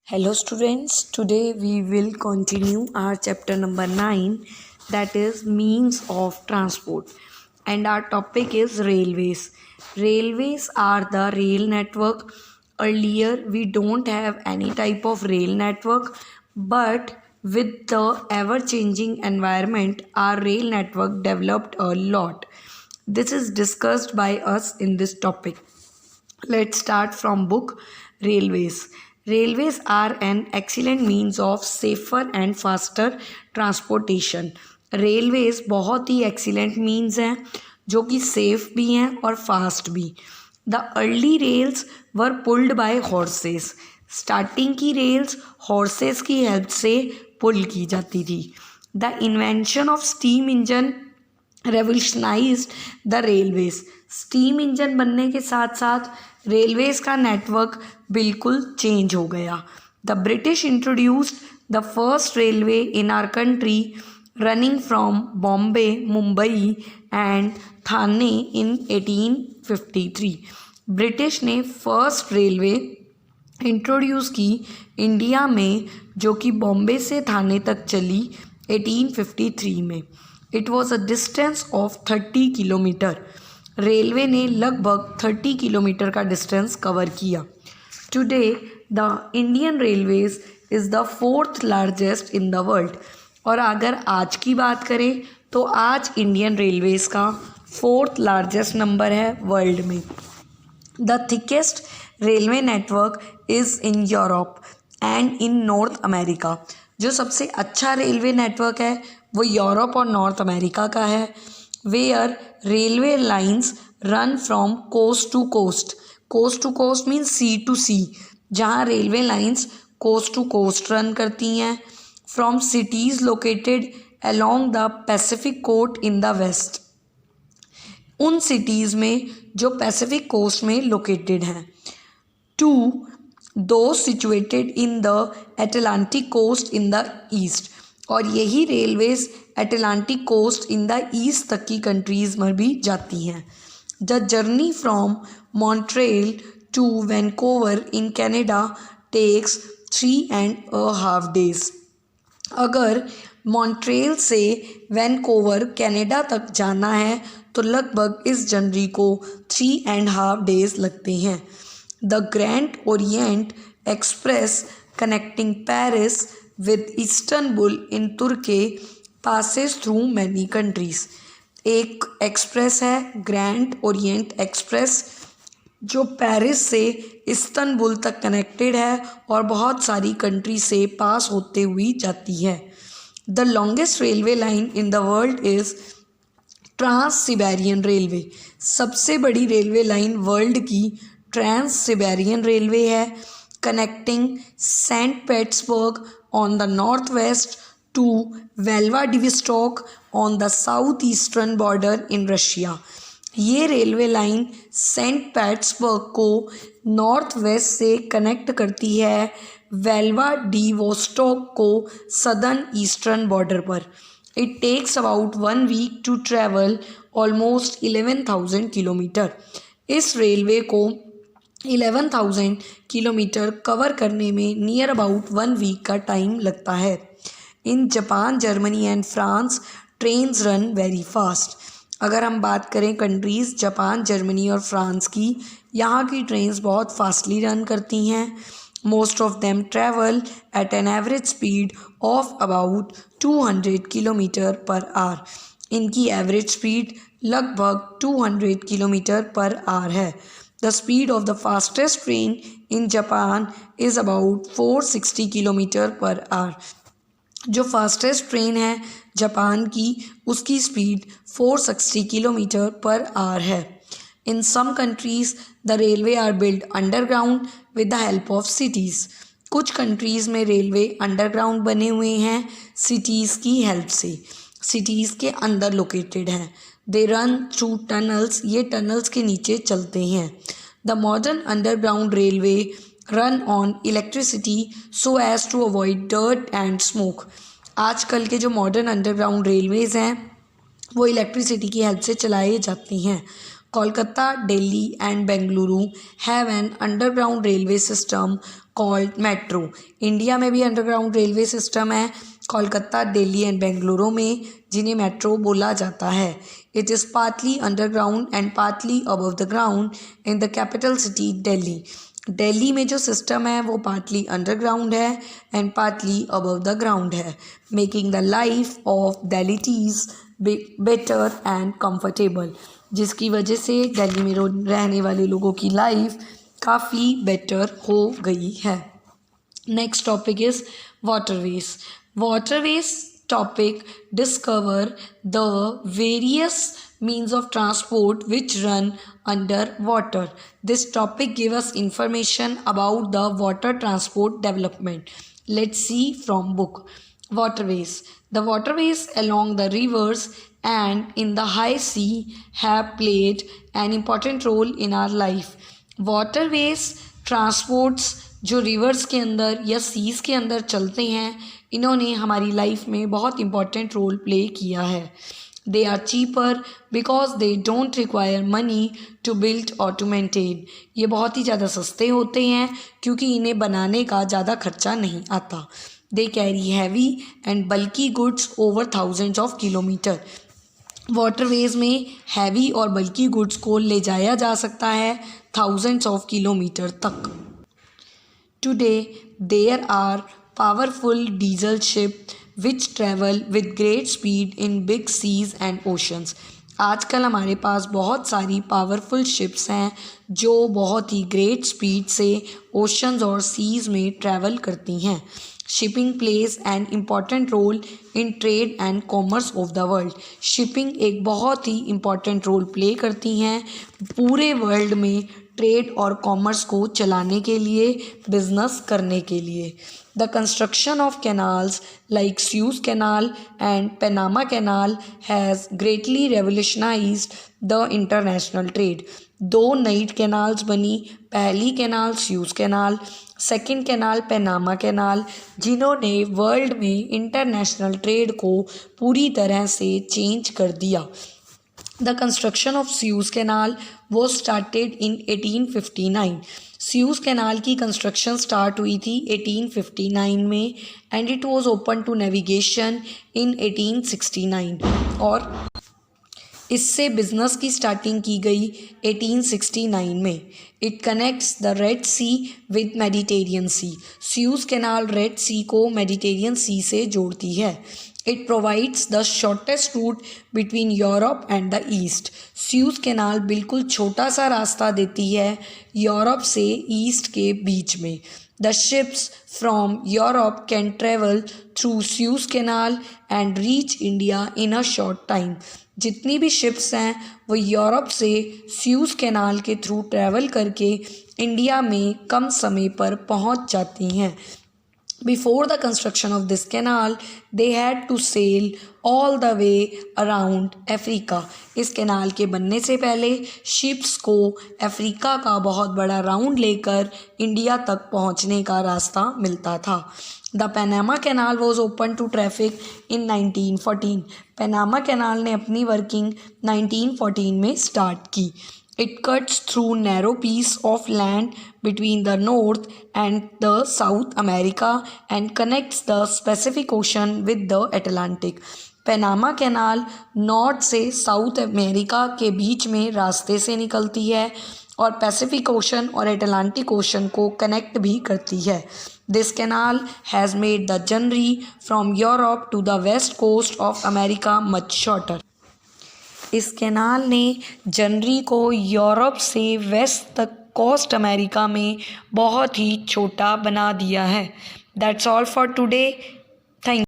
Hello students, today we will continue our chapter number 9, that is means of transport, and our topic is railways. Railways are the rail network. Earlier we don't have any type of rail network, but with the ever changing environment our rail network developed a lot. This is discussed by us in this topic. Let's start from book Railways. Railways are an excellent means of safer and faster transportation. Railways बहुत ही excellent means हैं जो कि safe भी हैं और fast भी. The early rails were pulled by horses. Starting की rails horses की help से pull की जाती थी. The invention of steam engine revolutionised the railways. Steam engine बनने के साथ साथ रेलवेज का नेटवर्क बिल्कुल चेंज हो गया. The British introduced the first railway in our country running from Bombay, Mumbai and Thane in 1853. British ने फर्स्ट रेलवे इंट्रोड्यूस की इंडिया में जो कि बॉम्बे से थाने तक चली 1853 में. It was a distance of 30 kilometre. Railway ने लगभग 30 किलोमीटर का डिस्टेंस कवर किया. Today the Indian railways is the fourth largest in the world. और अगर आज की बात करें तो आज इंडियन रेलवेज का फोर्थ लार्जेस्ट नंबर है वर्ल्ड में. The thickest railway network is in Europe and in north America. जो सबसे अच्छा रेलवे नेटवर्क है वो यूरोप और नॉर्थ अमेरिका का है. Where railway lines run from coast to coast. Coast to coast means sea to sea. जहाँ railway lines coast to coast run करती हैं. From cities located along the Pacific coast in the west. उन cities में जो Pacific coast में located हैं. To those situated in the Atlantic coast in the east. और यही railways Atlantic coast in the east तक की कंट्रीज़ में भी जाती हैं. The journey from Montreal to Vancouver in Canada takes 3.5 days. अगर मॉन्ट्रियल से वैंकूवर कनाडा तक जाना है तो लगभग इस जर्नी को 3.5 days लगते हैं. The Grand Orient Express connecting Paris with Istanbul in Turkey passes through many countries. एक एक्सप्रेस है ग्रैंड ओरिएंट एक्सप्रेस जो पेरिस से इस्तांबुल तक कनेक्टेड है और बहुत सारी कंट्री से पास होते हुई जाती है. The longest railway line in the world is trans Siberian railway. सबसे बड़ी रेलवे लाइन वर्ल्ड की ट्रांस सिबेरियन रेलवे है. Connecting Saint Petersburg on the north west to Vladivostok on the south eastern border in Russia. ये railway line Saint Petersburg को north west से connect करती है Vladivostok को सदर्न ईस्टर्न बॉर्डर पर. It takes about 1 week to travel almost 11,000 kilometre. इस railway को 11,000 kilometre cover करने में नियर अबाउट 1 week का टाइम लगता है. In Japan, Germany and France trains run very fast. अगर हम बात करें कंट्रीज़ जापान, जर्मनी और फ्रांस की, यहाँ की ट्रेन्स बहुत फास्टली रन करती हैं. Most of them travel at an average speed of about 200 kilometre per our. इनकी एवरेज स्पीड लगभग 200 किलोमीटर पर आवर है. The speed of the fastest train in Japan is about 460 kilometre per hour. जो fastest train है Japan की उसकी speed 460 kilometre per hour है. In some countries the railway are build underground with the help of cities. कुछ countries में railway underground बने हुए हैं सिटीज़ की हेल्प से. सिटीज़ के अंदर लोकेटेड हैं. They run through tunnels. ये टनल्स के नीचे चलते हैं. The modern underground railway run on electricity so as to avoid dirt and smoke. आजकल के जो मॉडर्न अंडरग्राउंड रेलवेज़ हैं वो इलेक्ट्रिसिटी की हेल्प से चलाए जाते हैं. Kolkata, Delhi and Bengaluru have an underground railway system called metro. India में भी अंडरग्राउंड रेलवे सिस्टम है कोलकाता, दिल्ली एंड बेंगलुरु में, जिन्हें मेट्रो बोला जाता है. It is partly underground and partly above the ground in the capital city Delhi. Delhi में जो सिस्टम है वो पार्टली अंडरग्राउंड है and partly above the ground है, making the life of Delhiites better and comfortable, जिसकी वजह से दिल्ली में रहने वाले लोगों की लाइफ काफ़ी बेटर हो गई है. Next topic is waterways. Waterways topic discover the various means of transport which run under water. This topic give us information about the water transport development. Let's see from book. Waterways. The waterways along the rivers and in the high sea have played an important role in our life. Waterways transports जो reverse के अंदर या seize के अंदर चलते हैं, इन्होंने हमारी लाइफ में बहुत इम्पॉर्टेंट रोल प्ले किया है. They are cheaper because they don't require money to build और टू मेंटेन. ये बहुत ही ज़्यादा सस्ते होते हैं क्योंकि इन्हें बनाने का ज़्यादा खर्चा नहीं आता. They carry heavy and bulky goods over thousands of kilometre. Waterways में हैवी और बल्की गुड्स को ले जाया जा सकता है थाउजेंड्स ऑफ किलोमीटर तक. Today, there are powerful diesel ships which travel with great speed in big seas and oceans. आजकल हमारे पास बहुत सारी पावरफुल शिप्स हैं जो बहुत ही ग्रेट स्पीड से ओशंस और सीज़ में ट्रैवल करती हैं. Shipping plays an important role in trade and commerce of the world. Shipping एक बहुत ही इम्पॉर्टेंट रोल प्ले करती हैं पूरे वर्ल्ड में ट्रेड और कॉमर्स को चलाने के लिए, बिजनेस करने के लिए. The construction of canals like Suez canal and Panama canal has greatly revolutionised the international trade. 2 नई कैनाल्स बनी. पहली canal Suez canal, second canal Panama canal, जिन्होंने वर्ल्ड में इंटरनेशनल ट्रेड को पूरी तरह से चेंज कर दिया. The construction of Suez Canal was started in 1859. Suez Canal की कंस्ट्रक्शन स्टार्ट हुई थी 1859 में and it was open to navigation in 1869. और इससे बिजनेस की स्टार्टिंग की गई 1869 में. It connects the Red Sea with Mediterranean Sea. Suez canal Red Sea को मेडिटेरियन सी से जोड़ती है. It provides the shortest route between Europe and the East. Suez canal बिल्कुल छोटा सा रास्ता देती है यूरोप से ईस्ट के बीच में. The ships from Europe can travel through Suez canal and reach India in a short time. जितनी भी शिप्स हैं वो यूरोप से सुएज कैनाल के थ्रू ट्रैवल करके इंडिया में कम समय पर पहुंच जाती हैं. Before the construction of this canal, they had to sail all the way around Africa. इस कैनाल के बनने से पहले शिप्स को अफ्रीका का बहुत बड़ा राउंड लेकर इंडिया तक पहुंचने का रास्ता मिलता था. The Panama canal was open to traffic in 1914. Panama canal ने अपनी वर्किंग 1914 में स्टार्ट की. It cuts through narrow piece of land between the North and the South America and connects the Pacific Ocean with the Atlantic. Panama canal north से south America के बीच में रास्ते से निकलती है और पैसिफिक ओशन और एटलांटिक ओशन को कनेक्ट भी करती है. This canal has made the journey from Europe to the west coast of America much shorter. इस कैनाल ने जनवरी को यूरोप से वेस्ट तक कोस्ट अमेरिका में बहुत ही छोटा बना दिया है. That's all for today.